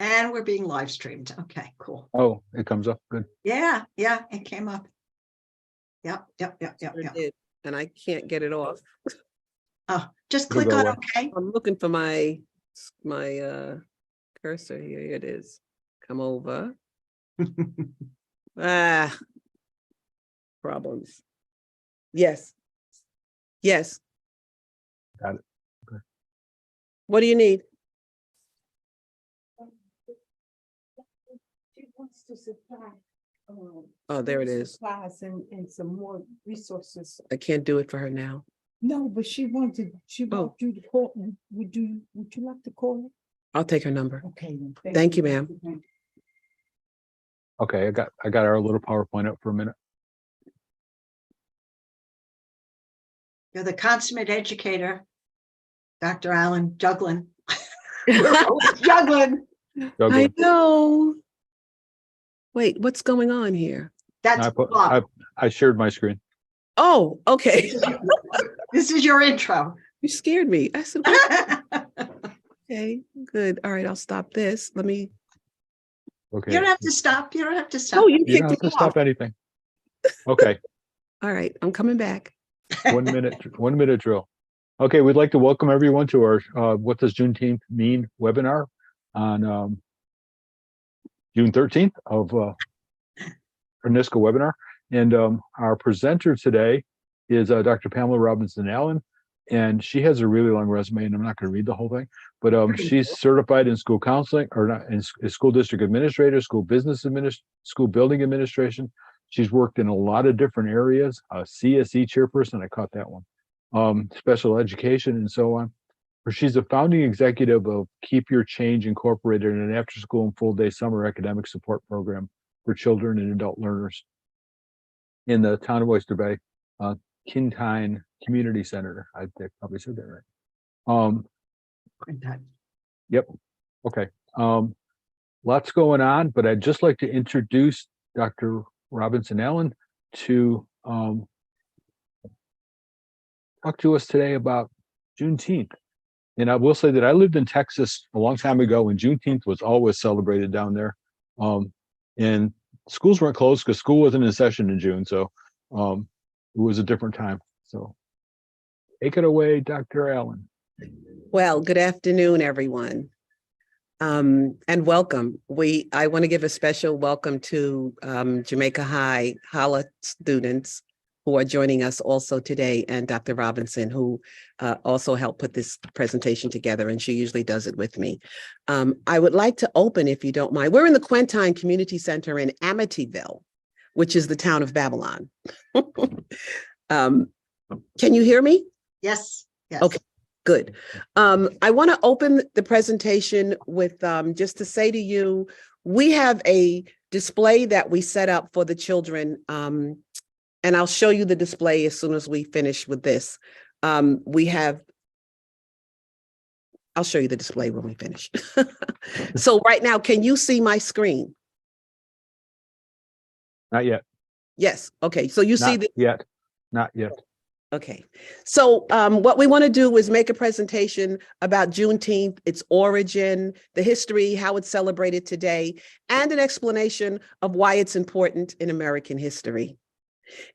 And we're being live streamed. Okay, cool. Oh, it comes up. Good. Yeah, it came up. Yep. Sure did, and I can't get it off. Oh, just It'll click go on away. OK. I'm looking for my cursor here. Here it is. Come over. Problems. Yes. Got it. Okay. What do you need? She wants to supply. Oh, there it is. Supplies and some more resources. I can't do it for her now. No, but she wants you to call. Would you like to call it? I'll take her number. Okay. Then. Thank you, ma'am. Okay, I got our little PowerPoint up for a minute. You're the consummate educator, Dr. Allen, juggling. We're always juggling. I know. Wait, what's going on here? That's Bob. I shared my screen. Oh, okay. This is your intro. You scared me. I said, what? Okay, good. All right, I'll stop this. Let me. Okay. You don't have to stop. You don't have to stop. Oh, you You kicked don't have me to stop off. anything. Okay. All right, I'm coming back. 1 minute drill. Okay, we'd like to welcome everyone to our What Does Juneteenth Mean webinar on June 13th of our NYSSCA webinar. And our presenter today is Dr. Pamela Robinson Allen, and she has a really long resume, and I'm not going to read the whole thing, but she's certified in school counseling, or not, in school district administrator, school business administration, school building administration. She's worked in a lot of different areas, CSE chairperson, I caught that one, special education, and so on. She's a founding executive of Keep Your Change Incorporated, an after-school and full-day summer academic support program for children and adult learners in the town of Oyster Bay, Kintine Community Center. I probably said that right. Yep. Okay. Lots going on, but I'd just like to introduce Dr. Robinson Allen to talk to us today about Juneteenth. And I will say that I lived in Texas a long time ago, and Juneteenth was always celebrated down there. And schools weren't closed because school wasn't in session in June. So it was a different time. So take it away, Dr. Allen. Well, good afternoon, everyone. And welcome. I want to give a special welcome to Jamaica High HALA students who are joining us also today, and Dr. Robinson, who also helped put this presentation together, and she usually does it with me. I would like to open, if you don't mind. We're in the Quentine Community Center in Amityville, which is the town of Babylon. Can you hear me? Yes. Okay. Good. I want to open the presentation with just to say to you, we have a display that we set up for the children, and I'll show you the display as soon as we finish with this. I'll show you the display when we finish. So right now, can you see my screen? Not yet. Yes. Okay. So you see the Not yet. Okay, so what we want to do is make a presentation about Juneteenth, its origin, the history, how it's celebrated today, and an explanation of why it's important in American history.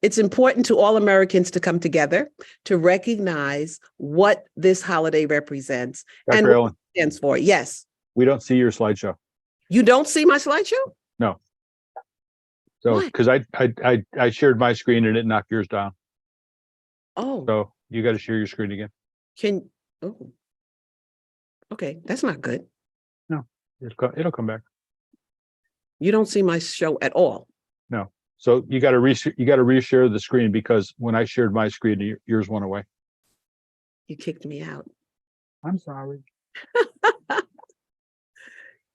It's important to all Americans to come together to recognize what this holiday represents and what it stands for. Yes. We don't see your slideshow. You don't see my slideshow? No. So, because I shared my screen and it knocked yours down. Oh. So you got to share your screen again. Okay, that's not good. No, it'll come back. You don't see my show at all. No. So you got to reshare the screen, because when I shared my screen, yours went away. You kicked me out. I'm sorry.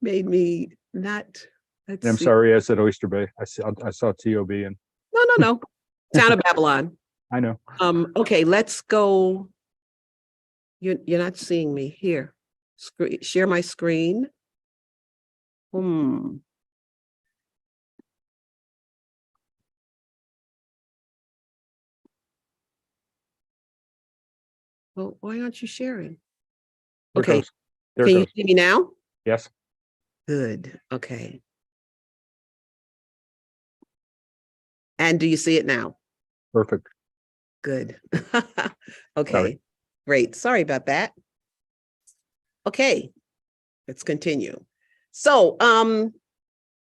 Made me not. I'm sorry. I said Oyster Bay. I saw TOB and. No. Town of Babylon. I know. Okay, let's go. You're not seeing me here. Share my screen. Well, why aren't you sharing? Okay. Can you see me now? Yes. Good. Okay. And do you see it now? Perfect. Good. Okay, Sorry. great. Sorry about that. Okay, let's continue. So,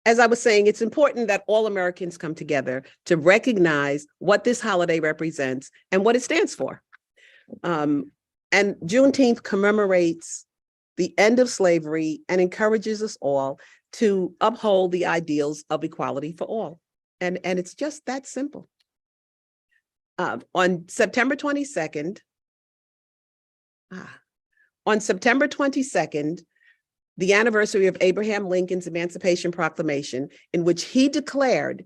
as I was saying, it's important that all Americans come together to recognize what this holiday represents and what it stands for. And Juneteenth commemorates the end of slavery and encourages us all to uphold the ideals of equality for all. And it's just that simple. On September 22nd, the anniversary of Abraham Lincoln's Emancipation Proclamation, in which he declared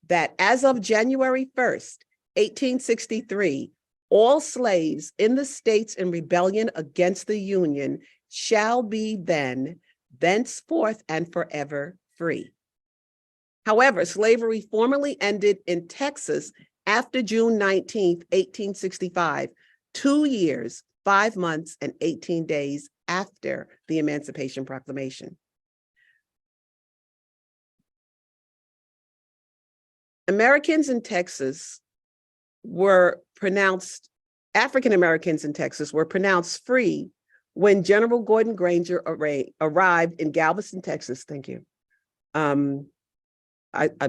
that as of January 1st, 1863, all slaves in the states in rebellion against the Union shall be then, thenceforth, and forever free. However, slavery formally ended in Texas after June 19th, 1865, 2 years, 5 months, and 18 days after the Emancipation Proclamation. African-Americans in Texas were pronounced free when General Gordon Granger arrived in Galveston, Texas. Thank you.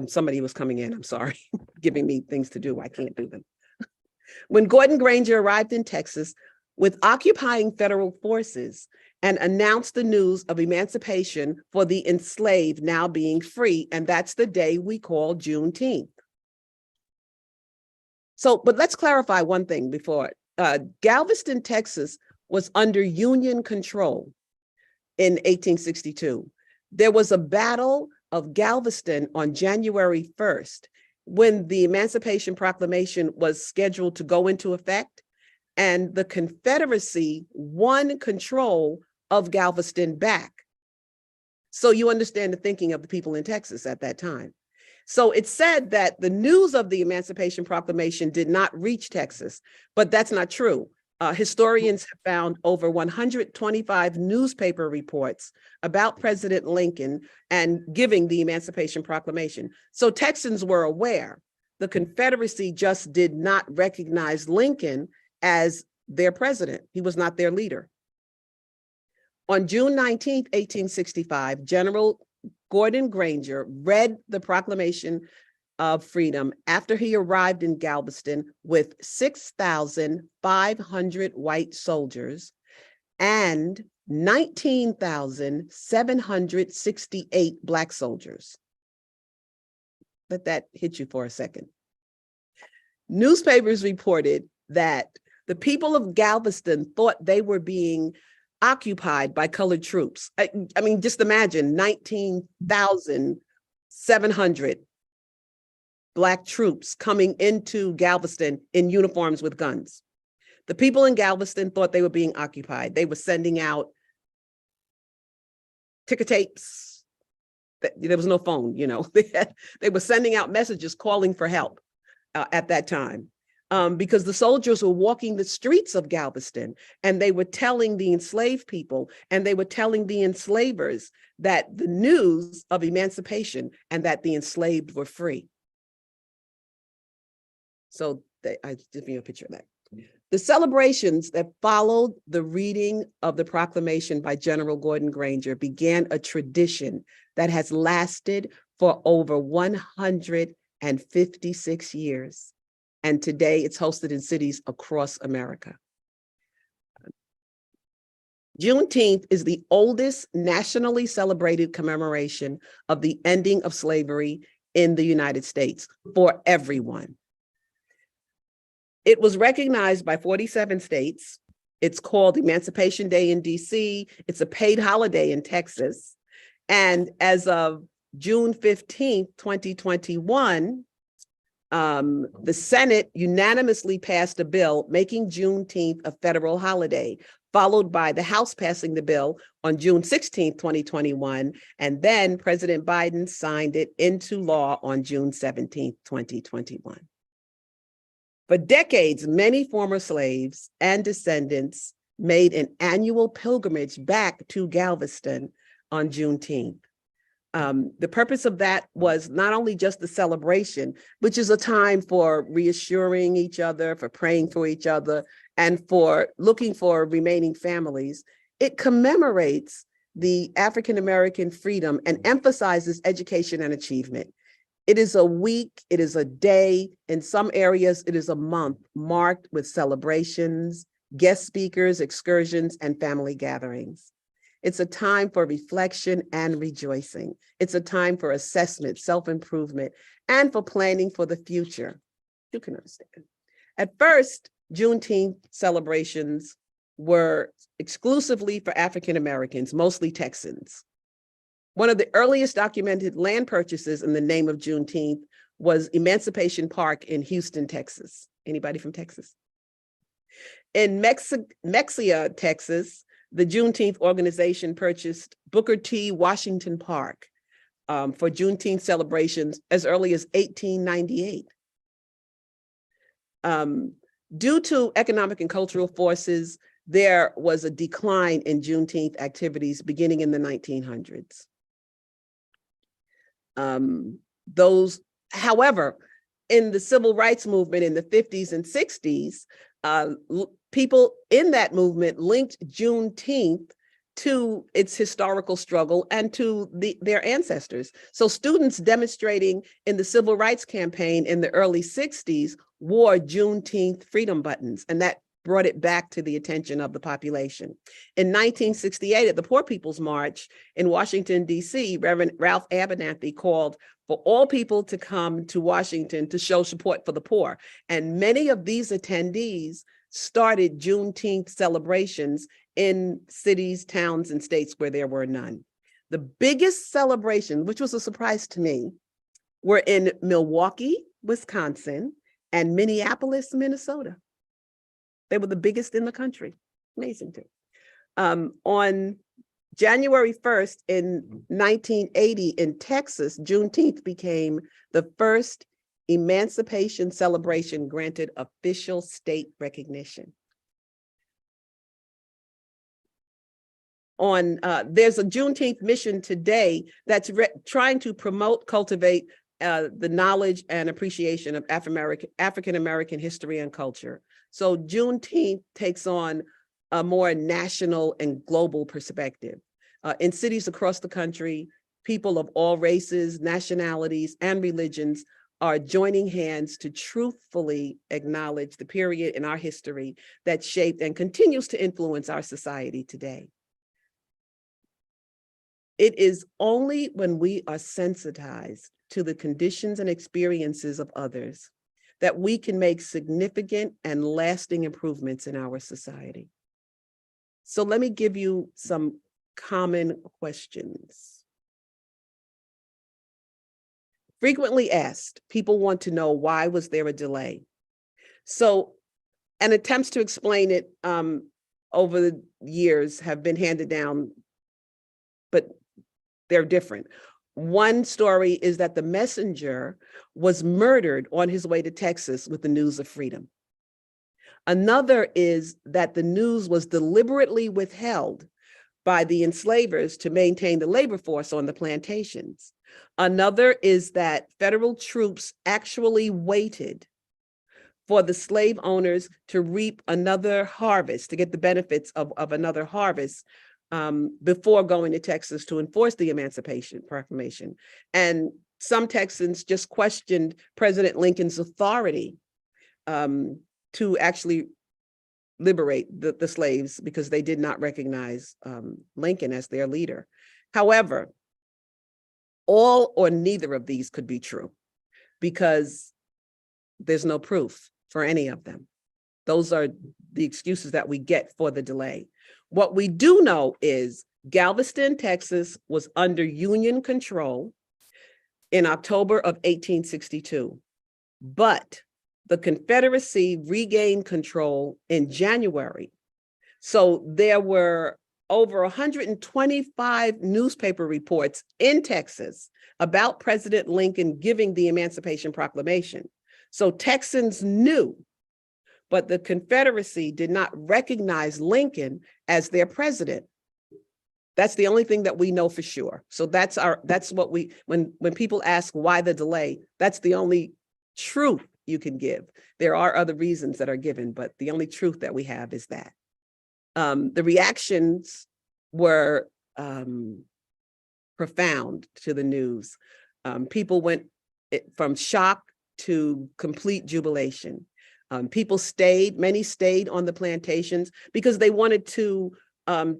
Somebody was coming in, I'm sorry, giving me things to do. I can't do them. When Gordon Granger arrived in Texas with occupying federal forces and announced the news of emancipation for the enslaved now being free, and that's the day we call Juneteenth. So, but let's clarify one thing before. Galveston, Texas was under Union control in 1862. There was a battle of Galveston on January 1st when the Emancipation Proclamation was scheduled to go into effect, and the Confederacy won control of Galveston back. So you understand the thinking of the people in Texas at that time. So it's said that the news of the Emancipation Proclamation did not reach Texas, but that's not true. Historians have found over 125 newspaper reports about President Lincoln and giving the Emancipation Proclamation. So Texans were aware. The Confederacy just did not recognize Lincoln as their president. He was not their leader. On June 19th, 1865, General Gordon Granger read the Proclamation of Freedom after he arrived in Galveston with 6,500 white soldiers and 19,768 Black soldiers. Let that hit you for a second. Newspapers reported that the people of Galveston thought they were being occupied by colored troops. I mean, just imagine 19,700 Black troops coming into Galveston in uniforms with guns. The people in Galveston thought they were being occupied. They were sending out ticker tapes. There was no phone, you know. They were sending out messages calling for help at that time. Because the soldiers were walking the streets of Galveston and they were telling the enslaved people and they were telling the enslavers that the news of emancipation and that the enslaved were free. So I give you a picture of that. The celebrations that followed the reading of the proclamation by General Gordon Granger began a tradition that has lasted for over 156 years. And today it's hosted in cities across America. Juneteenth is the oldest nationally celebrated commemoration of the ending of slavery in the United States for everyone. It was recognized by 47 states. It's called Emancipation Day in DC. It's a paid holiday in Texas. And as of June 15th, 2021, the Senate unanimously passed a bill making Juneteenth a federal holiday, followed by the House passing the bill on June 16th, 2021, and then President Biden signed it into law on June 17th, 2021. For decades, many former slaves and descendants made an annual pilgrimage back to Galveston on Juneteenth. The purpose of that was not only just the celebration, which is a time for reassuring each other, for praying for each other, and for looking for remaining families. It commemorates the African-American freedom and emphasizes education and achievement. It is a week, it is a day, in some areas it is a month marked with celebrations, guest speakers, excursions, and family gatherings. It's a time for reflection and rejoicing. It's a time for assessment, self-improvement, and for planning for the future. You can understand. At first, Juneteenth celebrations were exclusively for African Americans, mostly Texans. One of the earliest documented land purchases in the name of Juneteenth was Emancipation Park in Houston, Texas. Anybody from Texas? In NYSSCA, Texas, the Juneteenth organization purchased Booker T. Washington Park for Juneteenth celebrations as early as 1898. Due to economic and cultural forces, there was a decline in Juneteenth activities beginning in the 1900s. However, in the civil rights movement in the 50s and 60s, people in that movement linked Juneteenth to its historical struggle and to their ancestors. So students demonstrating in the civil rights campaign in the early 60s wore Juneteenth freedom buttons, and that brought it back to the attention of the population. In 1968, at the Poor People's March in Washington, D.C., Reverend Ralph Abernathy called for all people to come to Washington to show support for the poor. And many of these attendees started Juneteenth celebrations in cities, towns, and states where there were none. The biggest celebration, which was a surprise to me, were in Milwaukee, Wisconsin, and Minneapolis, Minnesota. They were the biggest in the country. Amazing too. On January 1st in 1980 in Texas, Juneteenth became the first emancipation celebration granted official state recognition. There's a Juneteenth mission today that's trying to promote, cultivate the knowledge and appreciation of African-American history and culture. So Juneteenth takes on a more national and global perspective. In cities across the country, people of all races, nationalities, and religions are joining hands to truthfully acknowledge the period in our history that shaped and continues to influence our society today. It is only when we are sensitized to the conditions and experiences of others that we can make significant and lasting improvements in our society. So let me give you some common questions. Frequently asked, people want to know, why was there a delay? So, and attempts to explain it over the years have been handed down, but they're different. One story is that the messenger was murdered on his way to Texas with the news of freedom. Another is that the news was deliberately withheld by the enslavers to maintain the labor force on the plantations. Another is that federal troops actually waited for the slave owners to reap another harvest, to get the benefits of another harvest, before going to Texas to enforce the Emancipation Proclamation. And some Texans just questioned President Lincoln's authority to actually liberate the slaves because they did not recognize Lincoln as their leader. However, all or neither of these could be true because there's no proof for any of them. Those are the excuses that we get for the delay. What we do know is Galveston, Texas was under Union control in October of 1862, but the Confederacy regained control in January. So there were over 125 newspaper reports in Texas about President Lincoln giving the Emancipation Proclamation. So Texans knew, but the Confederacy did not recognize Lincoln as their president. That's the only thing that we know for sure. So that's what we, when people ask why the delay, that's the only truth you can give. There are other reasons that are given, but the only truth that we have is that. The reactions were profound to the news. People went from shock to complete jubilation. Many stayed on the plantations because they wanted to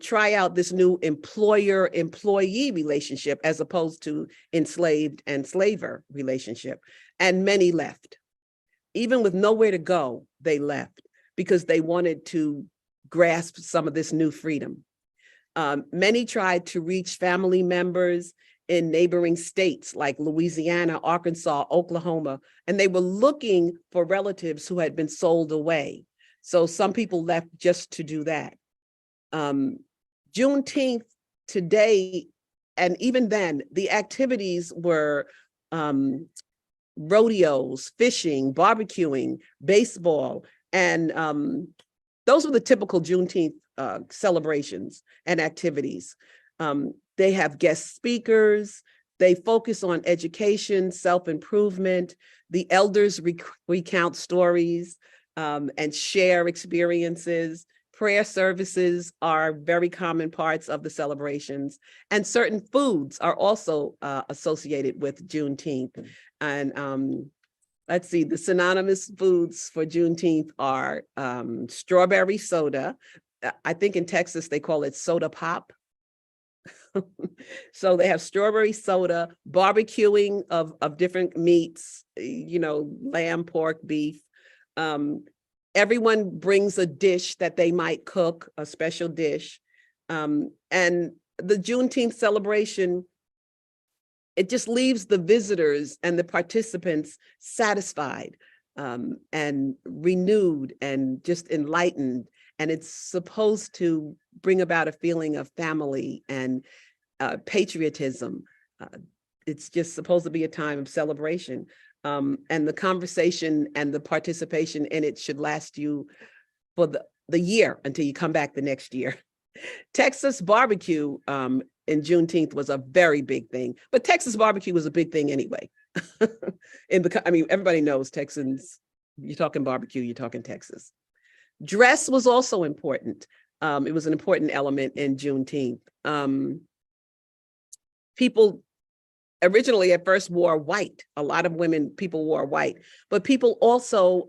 try out this new employer-employee relationship as opposed to enslaved and slaver relationship. And many left. Even with nowhere to go, they left because they wanted to grasp some of this new freedom. Many tried to reach family members in neighboring states like Louisiana, Arkansas, Oklahoma, and they were looking for relatives who had been sold away. So some people left just to do that. Juneteenth today, and even then, the activities were rodeos, fishing, barbecuing, baseball, and those were the typical Juneteenth celebrations and activities. They have guest speakers. They focus on education, self-improvement. The elders recount stories and share experiences. Prayer services are very common parts of the celebrations, and certain foods are also associated with Juneteenth. And let's see, the synonymous foods for Juneteenth are strawberry soda. I think in Texas, they call it soda pop. So they have strawberry soda, barbecuing of different meats, lamb, pork, beef. Everyone brings a dish that they might cook, a special dish. And the Juneteenth celebration, it just leaves the visitors and the participants satisfied and renewed and just enlightened. And it's supposed to bring about a feeling of family and patriotism. It's just supposed to be a time of celebration. And the conversation and the participation in it should last you for the year until you come back the next year. Texas barbecue in Juneteenth was a very big thing, but Texas barbecue was a big thing anyway. Everybody knows Texans, you're talking barbecue, you're talking Texas. Dress was also important. It was an important element in Juneteenth. People originally at first wore white. A lot of people wore white, but people also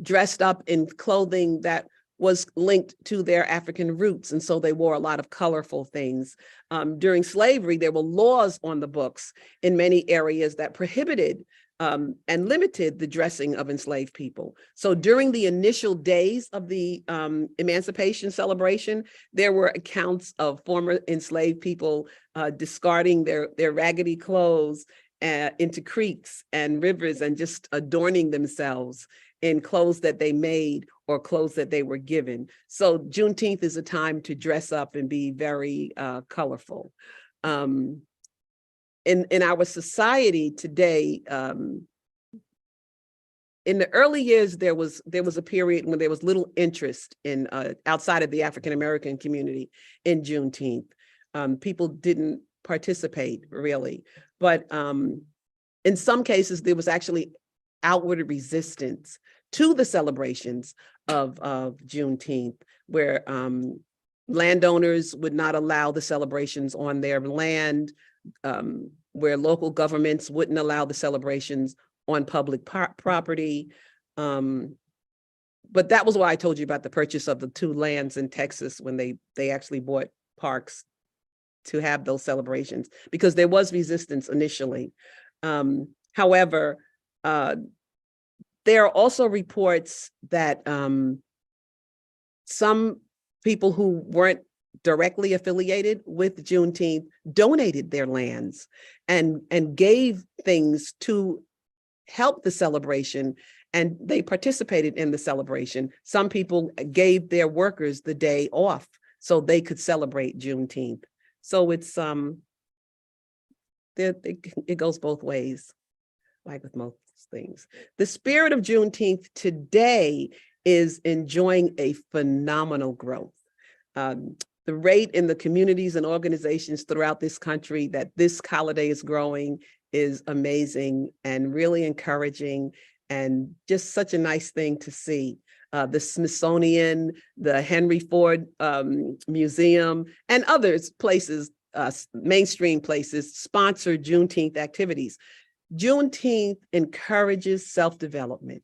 dressed up in clothing that was linked to their African roots. And so they wore a lot of colorful things. During slavery, there were laws on the books in many areas that prohibited and limited the dressing of enslaved people. So during the initial days of the emancipation celebration, there were accounts of former enslaved people discarding their raggedy clothes into creeks and rivers and just adorning themselves in clothes that they made or clothes that they were given. So Juneteenth is a time to dress up and be very colorful. In our society today, in the early years, there was a period when there was little interest in outside of the African-American community in Juneteenth. People didn't participate really, but in some cases, there was actually outward resistance to the celebrations of Juneteenth, where landowners would not allow the celebrations on their land, where local governments wouldn't allow the celebrations on public property. But that was why I told you about the purchase of the 2 lands in Texas when they actually bought parks to have those celebrations, because there was resistance initially. However, there are also reports that some people who weren't directly affiliated with Juneteenth donated their lands and gave things to help the celebration, and they participated in the celebration. Some people gave their workers the day off so they could celebrate Juneteenth. So it's it goes both ways, like with most things. The spirit of Juneteenth today is enjoying a phenomenal growth. the rate in the communities and organizations throughout this country that this holiday is growing is amazing and really encouraging, and just such a nice thing to see. The Smithsonian, the Henry Ford Museum, and others places, mainstream places, sponsor Juneteenth activities. Juneteenth encourages self-development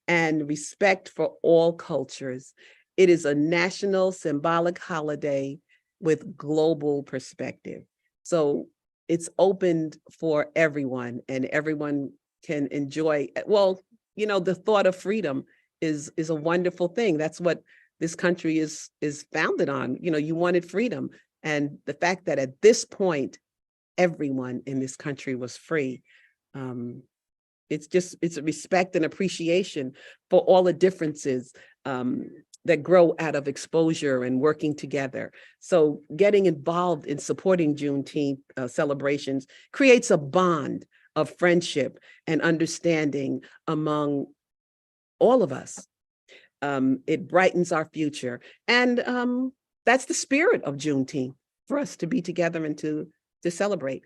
and respect for all cultures. It is a national symbolic holiday with global perspective. So it's opened for everyone, and everyone can enjoy. Well, you know, the thought of freedom is a wonderful thing. That's what this country is founded on. You know, you wanted freedom. And the fact that at this point, everyone in this country was free. It's a respect and appreciation for all the differences that grow out of exposure and working together. So getting involved in supporting Juneteenth celebrations creates a bond of friendship and understanding among all of us. It brightens our future. And that's the spirit of Juneteenth, for us to be together and to celebrate.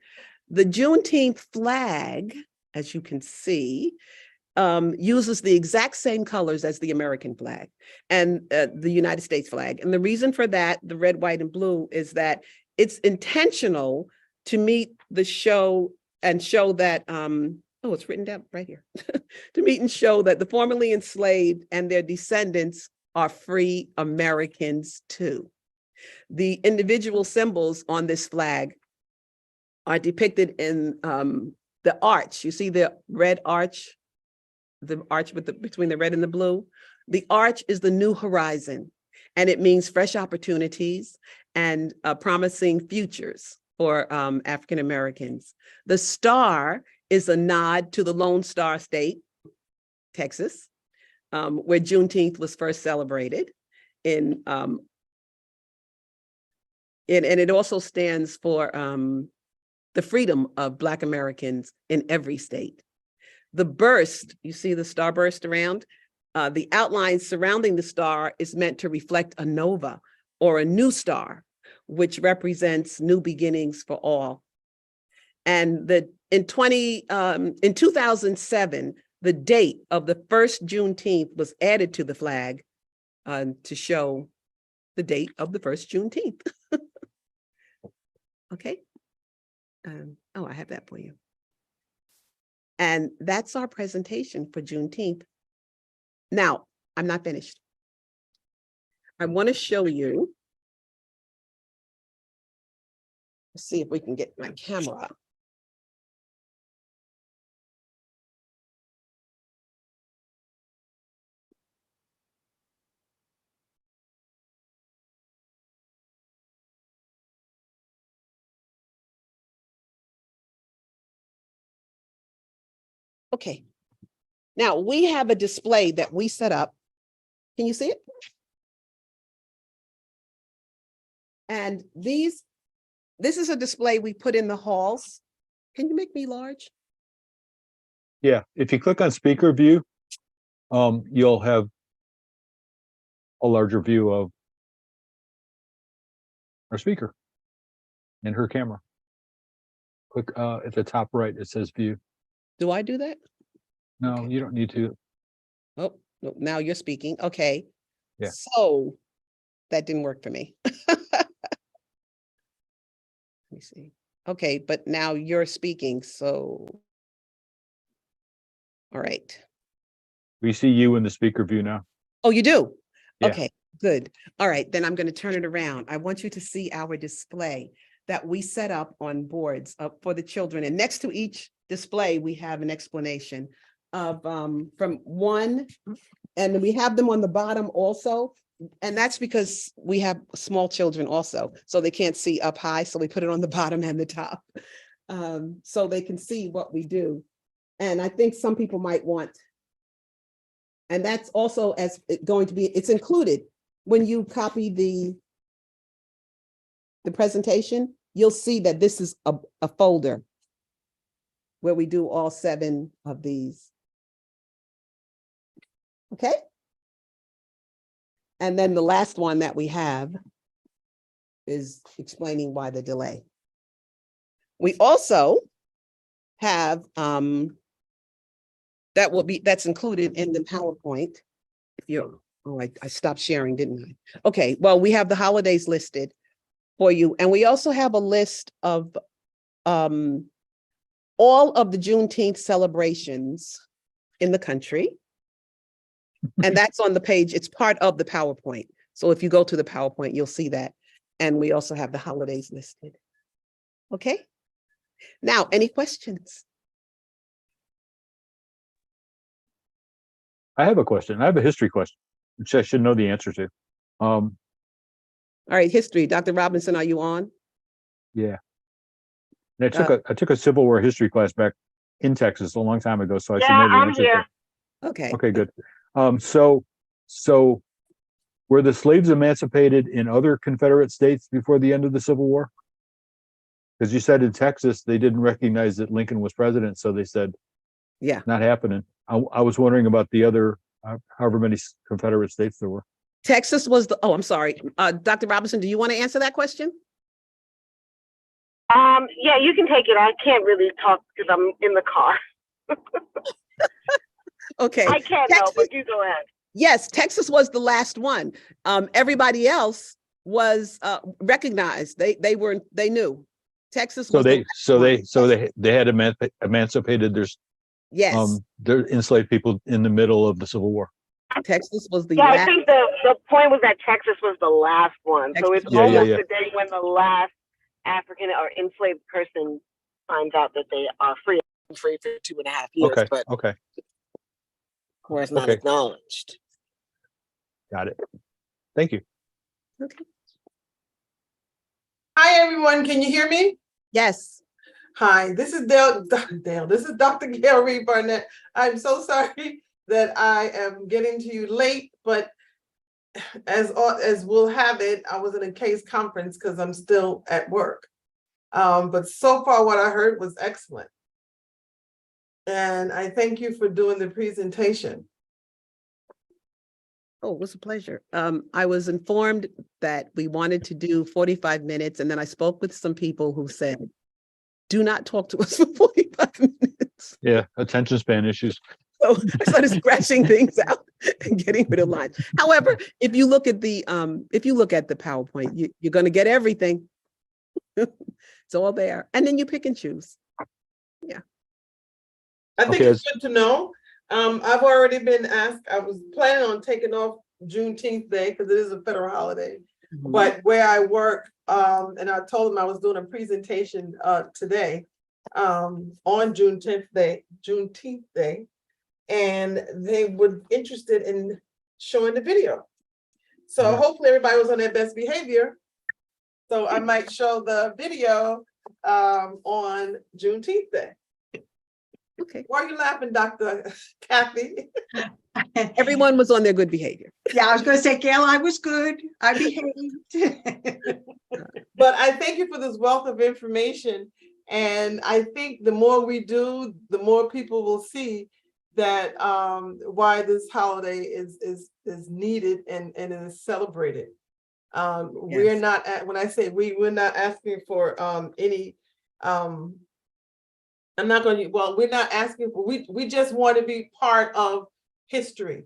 The Juneteenth flag, as you can see, uses the exact same colors as the American flag and the United States flag. And the reason for that, the red, white, and blue, is that it's intentional to meet the show and show that, oh, it's written down right here, to meet and show that the formerly enslaved and their descendants are free Americans too. The individual symbols on this flag are depicted in the arch. You see the red arch, the arch between the red and the blue. The arch is the new horizon, and it means fresh opportunities and promising futures for African Americans. The star is a nod to the Lone Star State, Texas, where Juneteenth was first celebrated. And it also stands for the freedom of Black Americans in every state. The burst, you see the starburst around? The outline surrounding the star is meant to reflect a nova or a new star, which represents new beginnings for all. And in 2007, the date of the first Juneteenth was added to the flag to show the date of the first Juneteenth. Okay. Oh, I have that for you. And that's our presentation for Juneteenth. Now, I'm not finished. I want to show you. Let's see if we can get my camera up. Okay, now we have a display that we set up. Can you see it? And this is a display we put in the halls. Can you make me large? Yeah, if you click on speaker view, you'll have a larger view of our speaker and her camera. Click at the top right, it says view. Do I do that? No, Okay. you don't need to. Oh, no, now you're speaking. Okay. Yeah. So that didn't work for me. Let me see. Okay, but now you're speaking, so. All right. We see you in the speaker view now. Oh, you do? Yeah. Okay, good. All right, then I'm going to turn it around. I want you to see our display that we set up on boards for the children. And next to each display, we have an explanation of from one, and we have them on the bottom also. And that's because we have small children also, so they can't see up high. So we put it on the bottom and the top so they can see what we do. And I think some people might want, and that's also going to be, it's included when you copy the presentation, you'll see that this is a folder where we do all 7 of these. Okay. And then the last one that we have is explaining why the delay. We also have, that's included in the PowerPoint. If you're, I stopped sharing, didn't I? Okay, well, we have the holidays listed for you. And we also have a list of all of the Juneteenth celebrations in the country. And that's on the page. It's part of the PowerPoint. So if you go to the PowerPoint, you'll see that. And we also have the holidays listed. Okay. Now, any questions? I have a question. I have a history question, which I should know the answer to. All right, history. Dr. Robinson, are you on? Yeah. And I took a Civil War history class back in Texas a long time ago, so I should know the answer. Here. Okay. Okay, good. So were the slaves emancipated in other Confederate states before the end of the Civil War? Because you said in Texas, they didn't recognize that Lincoln was president, so they said, Yeah. not happening. I was wondering about the other, however many Confederate states there were. Texas was the, oh, I'm sorry. Dr. Robinson, do you want to answer that question? Yeah, you can take it. I can't really talk because I'm in the car. Okay. I can't Texas, know, but you go ahead. yes, Texas was the last one. Everybody else was recognized. They knew. Texas was They had emancipated yes. their enslaved people in the middle of the Civil War. Texas was the Yeah, last. I think the point was that Texas was the last one. So it's Texas- almost yeah. the day when the last African or enslaved person finds out that they are free for 2.5 years, Okay, but okay, of course not Okay. acknowledged. got it. Thank you. Okay. Hi, everyone. Can you hear me? Yes. Hi, this is Dale. This is Dr. Gail Reed Barnett. I'm so sorry that I am getting to you late, but as we'll have it, I was in a case conference because I'm still at work. But so far what I heard was excellent. And I thank you for doing the presentation. Oh, it was a pleasure. I was informed that we wanted to do 45 minutes, and then I spoke with some people who said, do not talk to us for 45 minutes. Yeah, attention span issues. So I started scratching things out and getting rid of lines. However, if you look at the PowerPoint, you're going to get everything. It's all there. And then you pick and choose. I think Okay, it's good to know. I've already been asked, I was planning on taking off Juneteenth Day because it is a federal holiday. But where I work, and I told them I was doing a presentation today on Juneteenth Day, and they were interested in showing the video. So hopefully everybody was on their best behavior. So I might show the video on Juneteenth Day. Okay. Why are you laughing, Dr. Kathy? Everyone was on their good behavior. Yeah, I was going to say, Gail, I was good. I behaved. But I thank you for this wealth of information. And I think the more we do, the more people will see that why this holiday is needed and is celebrated. We're not when I say we're not asking for any I'm not going to, well, we're not asking for, we just want to be part of history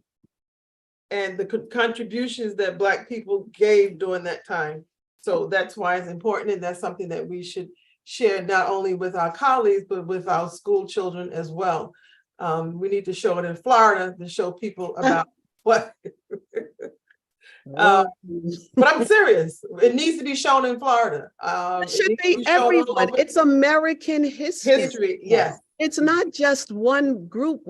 and the contributions that Black people gave during that time. So that's why it's important, and that's something that we should share not only with our colleagues, but with our school children as well. We need to show it in Florida to show people about what. But I'm serious. It needs to be shown in Florida. It should be everyone. It's American history. History, yes. It's not just one group,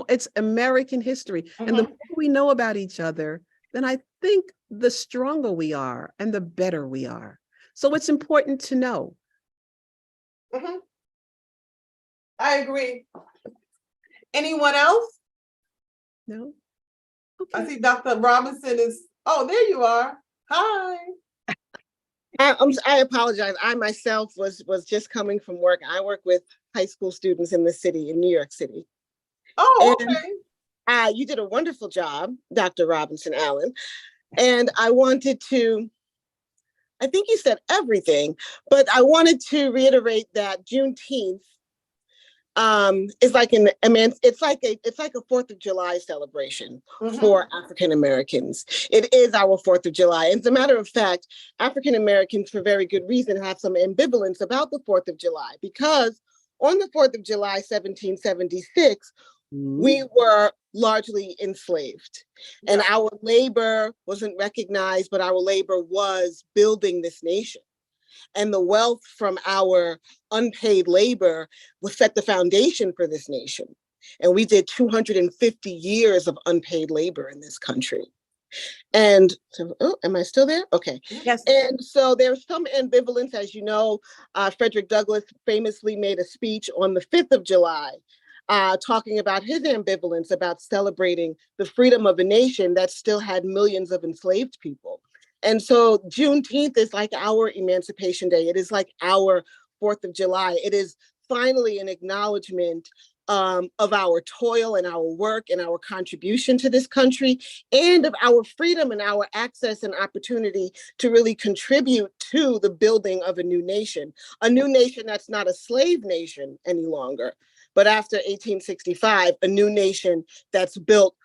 it's American history. And the more we know about each other, then I think the stronger we are and the better we are. So it's important to know. I agree. Anyone else? No? I Okay. see Dr. Robinson is, oh, there you are. Hi. I apologize. I myself was just coming from work. I work with high school students in the city, in New York City. Oh, And, okay. you did a wonderful job, Dr. Robinson Allen. And I wanted to I think you said everything, but I wanted to reiterate that Juneteenth is like it's like a 4th of July celebration for African Americans. It is our 4th of July. As a matter of fact, African Americans, for very good reason, have some ambivalence about the 4th of July, because on the 4th of July, 1776, we were largely enslaved, and our labor wasn't recognized, but our labor was building this nation. And the wealth from our unpaid labor was set the foundation for this nation. And we did 250 years of unpaid labor in this country. And so, oh, am I still there? Okay. Yes. And so there's some ambivalence, as you know. Frederick Douglass famously made a speech on the 5th of July, talking about his ambivalence about celebrating the freedom of a nation that still had millions of enslaved people. And so Juneteenth is like our Emancipation Day. It is like our 4th of July. It is finally an acknowledgement of our toil and our work and our contribution to this country, and of our freedom and our access and opportunity to really contribute to the building of a new nation that's not a slave nation any longer, but after 1865, a new nation that's built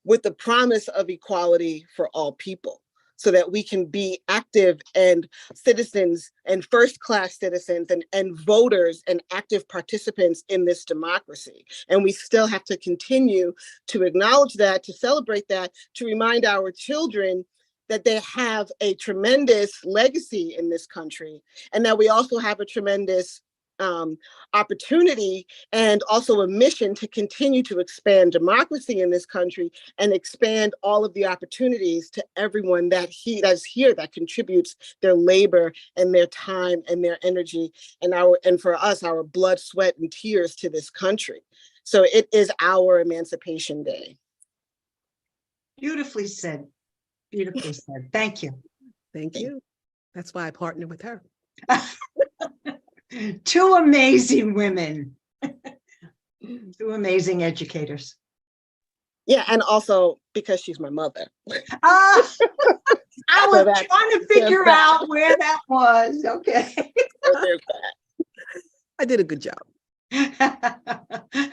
with the promise of equality for all people, so that we can be active and citizens and first-class citizens and voters and active participants in this democracy. And we still have to continue to acknowledge that, to celebrate that, to remind our children that they have a tremendous legacy in this country, and that we also have a tremendous opportunity and also a mission to continue to expand democracy in this country and expand all of the opportunities to everyone that's here, that contributes their labor and their time and their energy and for us, our blood, sweat, and tears to this country. So it is our Emancipation Day. Beautifully said. Beautifully said. Thank you. Thank you. That's why I partnered with her. Two amazing women. Two amazing educators. Yeah, and also because she's my mother. I was So that's- trying to figure out where that was. Okay. So there's that. I did a good job.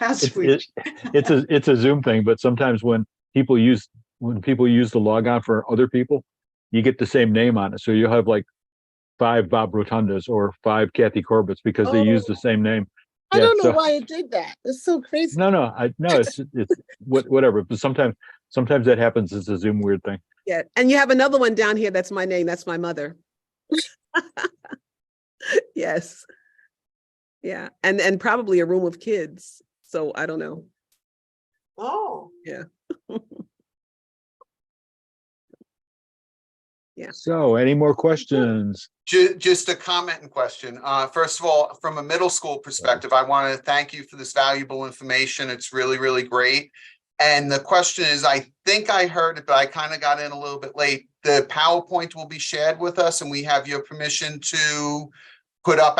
How sweet. It's a Zoom thing, but sometimes when people use the logon for other people, you get the same name on it. So you'll have like 5 Bob Rotundas or 5 Kathy Corbett's because they use the same name. I don't know why it did that. It's so crazy. No, it's whatever. But sometimes that happens. It's a Zoom weird thing. Yeah. And you have another one down here. That's my name. That's my mother. Yes. Yeah. And probably a room of kids. So I don't know. Oh. Yeah. Yeah. So any more questions? Just a comment and question. First of all, from a middle school perspective, I want to thank you for this valuable information. It's really, really great. And the question is, I think I heard it, but I kind of got in a little bit late. The PowerPoint will be shared with us, and we have your permission to put up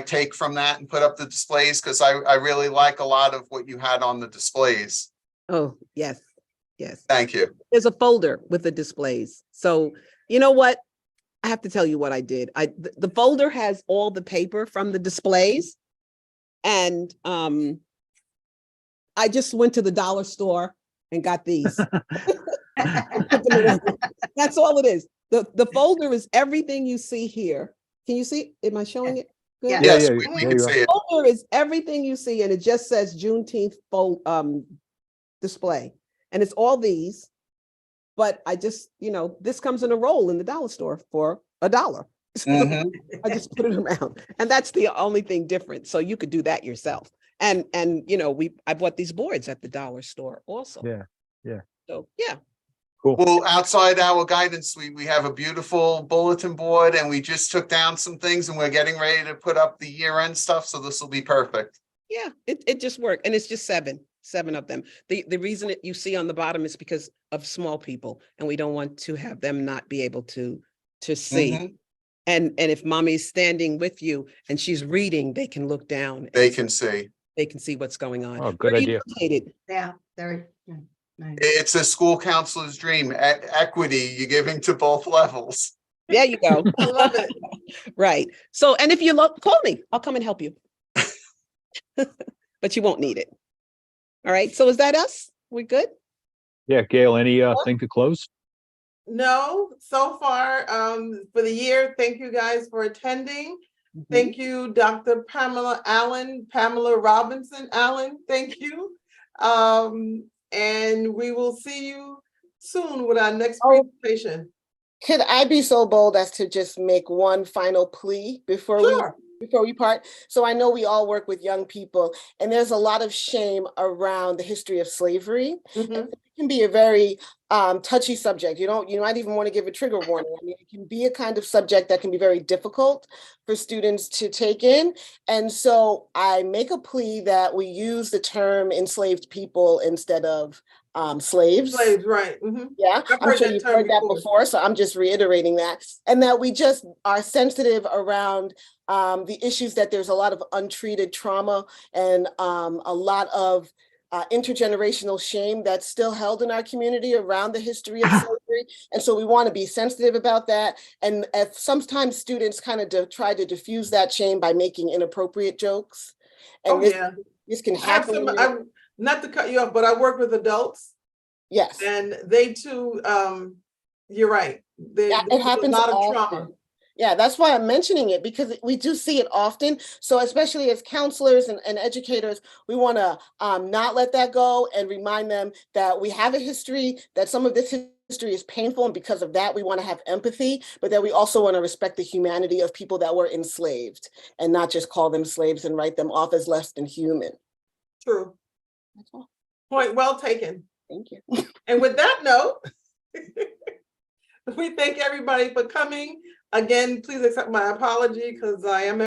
take from that and put up the displays, because I really like a lot of what you had on the displays. Oh, yes. Yes. Thank you. There's a folder with the displays. So you know what? I have to tell you what I did. The folder has all the paper from the displays. And I just went to the dollar store and got these. That's all it is. The folder is everything you see here. Can you see? Am I showing it? Good? Yeah. Yes, Yeah, we there can you see it. The folder is everything you see, and it just says Juneteenth display. And it's all these. But I just, this comes in a roll in the dollar store for $1. So I just put it around, and that's the only thing different. So you could do that yourself. And I bought these boards at the dollar store also. Yeah. So yeah. Cool. Well, outside our guidance, we have a beautiful bulletin board, and we just took down some things, and we're getting ready to put up the year-end stuff. So this will be perfect. Yeah, it just worked. And it's just seven of them. The reason that you see on the bottom is because of small people, and we don't want to have them not be able to see. And if mommy's standing with you and she's reading, they can look down. They can see. They can see what's going on. Oh, good Where are you idea. located? Yeah, very nice. It's a school counselor's dream. Equity, you're giving to both levels. There you go. I love it. Right. So, and if you love, call me. I'll come and help you. But you won't need it. All right. So is that us? We good? Yeah, Gail, any thing to close? No, so far, for the year, thank you guys for attending. Thank you, Dr. Pamela Allen, Pamela Robinson Allen, thank you. And we will see you soon with our next presentation. Could I be so bold as to just make one final plea before we part? So I know we all work with young people, and there's a lot of shame around the history of slavery. Mhm. It can be a very touchy subject. You might even want to give a trigger warning. I mean, it can be a kind of subject that can be very difficult for students to take in. And so I make a plea that we use the term enslaved people instead of slaves. Slaves, right. Mhm. Yeah, I've I'm heard sure that you've term heard that before. before, so I'm just reiterating that. And that we just are sensitive around the issues that there's a lot of untreated trauma and a lot of intergenerational shame that's still held in our community around the history of slavery. And so we want to be sensitive about that. And if sometimes students kind of try to diffuse that shame by making inappropriate jokes. And this can happen. Not to cut you off, but I work with adults. Yes. And they too, you're right. It happens a lot of often. trauma. Yeah, that's why I'm mentioning it, because we do see it often. So especially as counselors and educators, we want to not let that go and remind them that we have a history, that some of this history is painful, and because of that, we want to have empathy, but that we also want to respect the humanity of people that were enslaved and not just call them slaves and write them off as less than human. True. That's all. Point well taken. Thank you. And with that note, we thank everybody for coming. Again, please accept my apology because I am